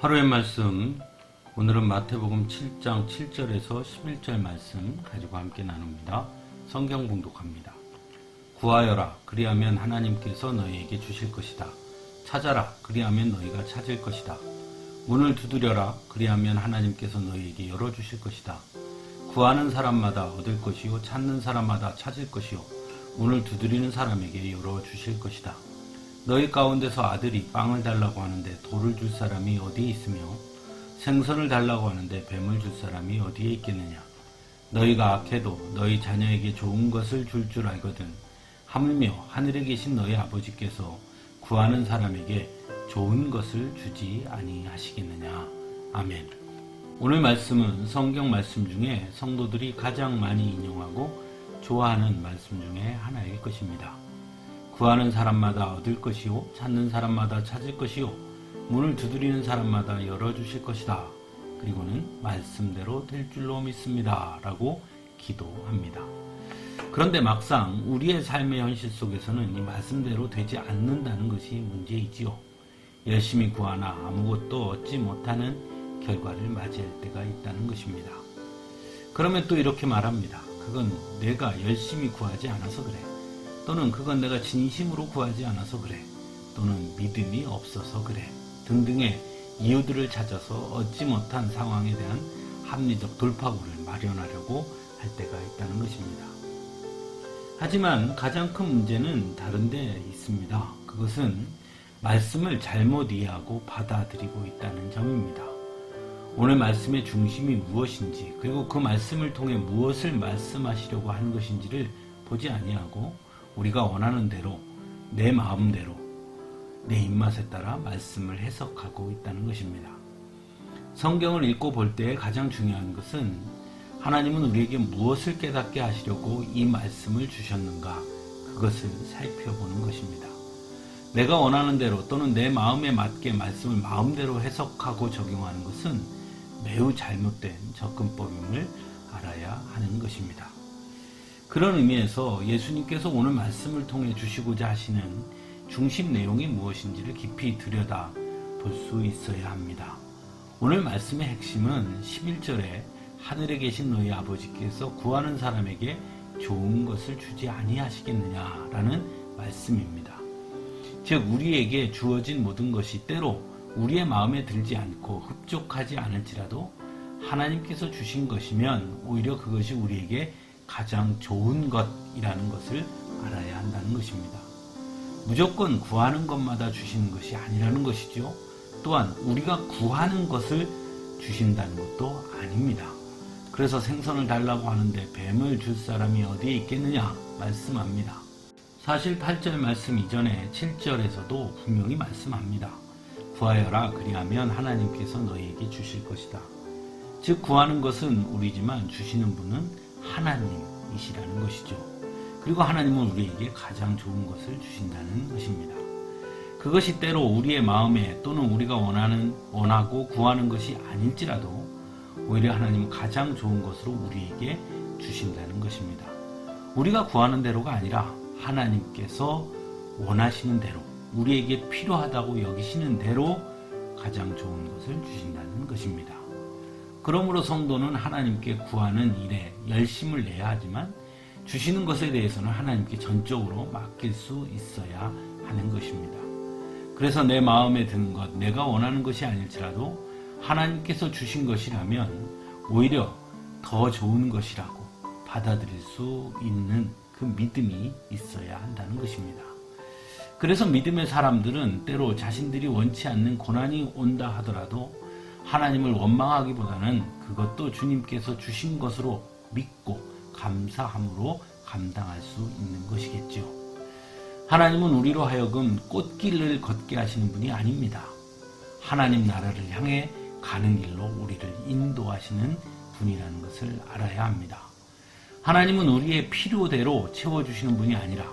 하루의 말씀, 오늘은 마태복음 7장 7절에서 11절 말씀 가지고 함께 나눕니다. 성경 봉독합니다. 구하여라, 그리하면 하나님께서 너희에게 주실 것이다. 찾아라, 그리하면 너희가 찾을 것이다. 문을 두드려라, 그리하면 하나님께서 너희에게 열어주실 것이다. 구하는 사람마다 얻을 것이요, 찾는 사람마다 찾을 것이요, 문을 두드리는 사람에게 열어주실 것이다. 너희 가운데서 아들이 빵을 달라고 하는데 돌을 줄 사람이 어디에 있으며 생선을 달라고 하는데 뱀을 줄 사람이 어디에 있겠느냐. 너희가 악해도 너희 자녀에게 좋은 것을 줄 알거든 하물며 하늘에 계신 너희 아버지께서 구하는 사람에게 좋은 것을 주지 아니하시겠느냐. 아멘. 오늘 말씀은 성경 말씀 중에 성도들이 가장 많이 인용하고 좋아하는 말씀 중에 하나일 것입니다. 구하는 사람마다 얻을 것이요, 찾는 사람마다 찾을 것이요, 문을 두드리는 사람마다 열어주실 것이다. 그리고는 말씀대로 될 줄로 믿습니다. 라고 기도합니다. 그런데 막상 우리의 삶의 현실 속에서는 이 말씀대로 되지 않는다는 것이 문제이지요. 열심히 구하나 아무것도 얻지 못하는 결과를 맞이할 때가 있다는 것입니다. 그러면 또 이렇게 말합니다. 그건 내가 열심히 구하지 않아서 그래. 또는 그건 내가 진심으로 구하지 않아서 그래. 또는 믿음이 없어서 그래. 등등의 이유들을 찾아서 얻지 못한 상황에 대한 합리적 돌파구를 마련하려고 할 때가 있다는 것입니다. 하지만 가장 큰 문제는 다른 데 있습니다. 그것은 말씀을 잘못 이해하고 받아들이고 있다는 점입니다. 오늘 말씀의 중심이 무엇인지, 그리고 그 말씀을 통해 무엇을 말씀하시려고 하는 것인지를 보지 아니하고 우리가 원하는 대로, 내 마음대로, 내 입맛에 따라 말씀을 해석하고 있다는 것입니다. 성경을 읽고 볼 때 가장 중요한 것은 하나님은 우리에게 무엇을 깨닫게 하시려고 이 말씀을 주셨는가, 그것을 살펴보는 것입니다. 내가 원하는 대로 또는 내 마음에 맞게 말씀을 마음대로 해석하고 적용하는 것은 매우 잘못된 접근법임을 알아야 하는 것입니다. 그런 의미에서 예수님께서 오늘 말씀을 통해 주시고자 하시는 중심 내용이 무엇인지를 깊이 들여다 볼 수 있어야 합니다. 오늘 말씀의 핵심은 11절에 하늘에 계신 너희 아버지께서 구하는 사람에게 좋은 것을 주지 아니하시겠느냐라는 말씀입니다. 즉 우리에게 주어진 모든 것이 때로 우리의 마음에 들지 않고 흡족하지 않을지라도 하나님께서 주신 것이면 오히려 그것이 우리에게 가장 좋은 것이라는 것을 알아야 한다는 것입니다. 무조건 구하는 것마다 주시는 것이 아니라는 것이죠. 또한 우리가 구하는 것을 주신다는 것도 아닙니다. 그래서 생선을 달라고 하는데 뱀을 줄 사람이 어디에 있겠느냐 말씀합니다. 사실 8절 말씀 이전에 7절에서도 분명히 말씀합니다. 구하여라, 그리하면 하나님께서 너희에게 주실 것이다. 즉 구하는 것은 우리지만 주시는 분은 하나님이시라는 것이죠. 그리고 하나님은 우리에게 가장 좋은 것을 주신다는 것입니다. 그것이 때로 우리의 마음에 또는 우리가 원하고 구하는 것이 아닐지라도 오히려 하나님은 가장 좋은 것으로 우리에게 주신다는 것입니다. 우리가 구하는 대로가 아니라 하나님께서 원하시는 대로, 우리에게 필요하다고 여기시는 대로 가장 좋은 것을 주신다는 것입니다. 그러므로 성도는 하나님께 구하는 일에 열심을 내야 하지만 주시는 것에 대해서는 하나님께 전적으로 맡길 수 있어야 하는 것입니다. 그래서 내 마음에 드는 것, 내가 원하는 것이 아닐지라도 하나님께서 주신 것이라면 오히려 더 좋은 것이라고 받아들일 수 있는 그 믿음이 있어야 한다는 것입니다. 그래서 믿음의 사람들은 때로 자신들이 원치 않는 고난이 온다 하더라도 하나님을 원망하기보다는 그것도 주님께서 주신 것으로 믿고 감사함으로 감당할 수 있는 것이겠죠. 하나님은 우리로 하여금 꽃길을 걷게 하시는 분이 아닙니다. 하나님 나라를 향해 가는 길로 우리를 인도하시는 분이라는 것을 알아야 합니다. 하나님은 우리의 필요대로 채워주시는 분이 아니라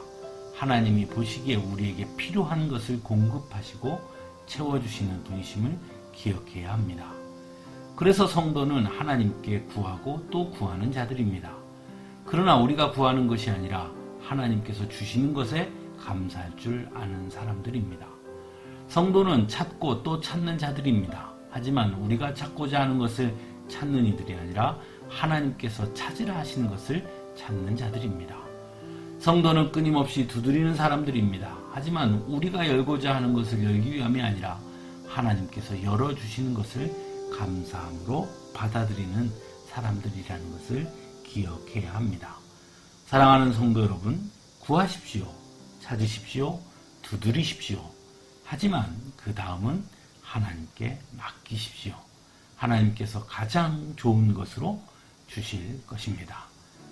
하나님이 보시기에 우리에게 필요한 것을 공급하시고 채워주시는 분이심을 기억해야 합니다. 그래서 성도는 하나님께 구하고 또 구하는 자들입니다. 그러나 우리가 구하는 것이 아니라 하나님께서 주시는 것에 감사할 줄 아는 사람들입니다. 성도는 찾고 또 찾는 자들입니다. 하지만 우리가 찾고자 하는 것을 찾는 이들이 아니라 하나님께서 찾으라 하시는 것을 찾는 자들입니다. 성도는 끊임없이 두드리는 사람들입니다. 하지만 우리가 열고자 하는 것을 열기 위함이 아니라 하나님께서 열어주시는 것을 감사함으로 받아들이는 사람들이라는 것을 기억해야 합니다. 사랑하는 성도 여러분, 구하십시오. 찾으십시오. 두드리십시오. 하지만 그 다음은 하나님께 맡기십시오. 하나님께서 가장 좋은 것으로 주실 것입니다.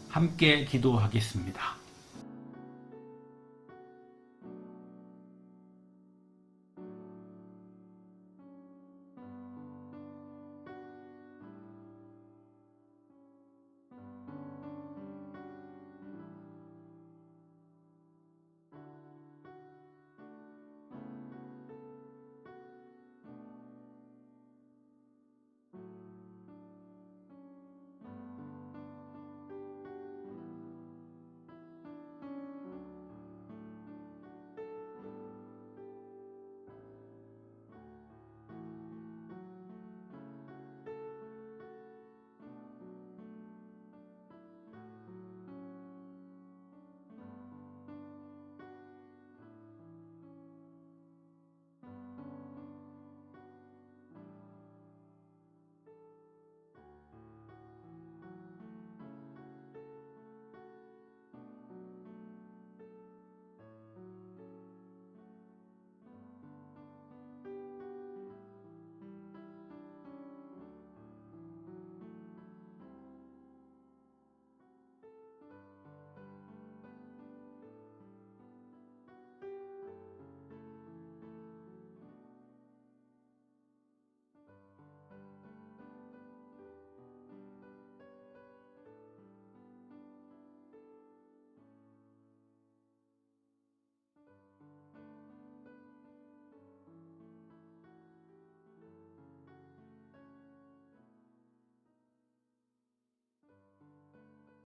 함께 기도하겠습니다.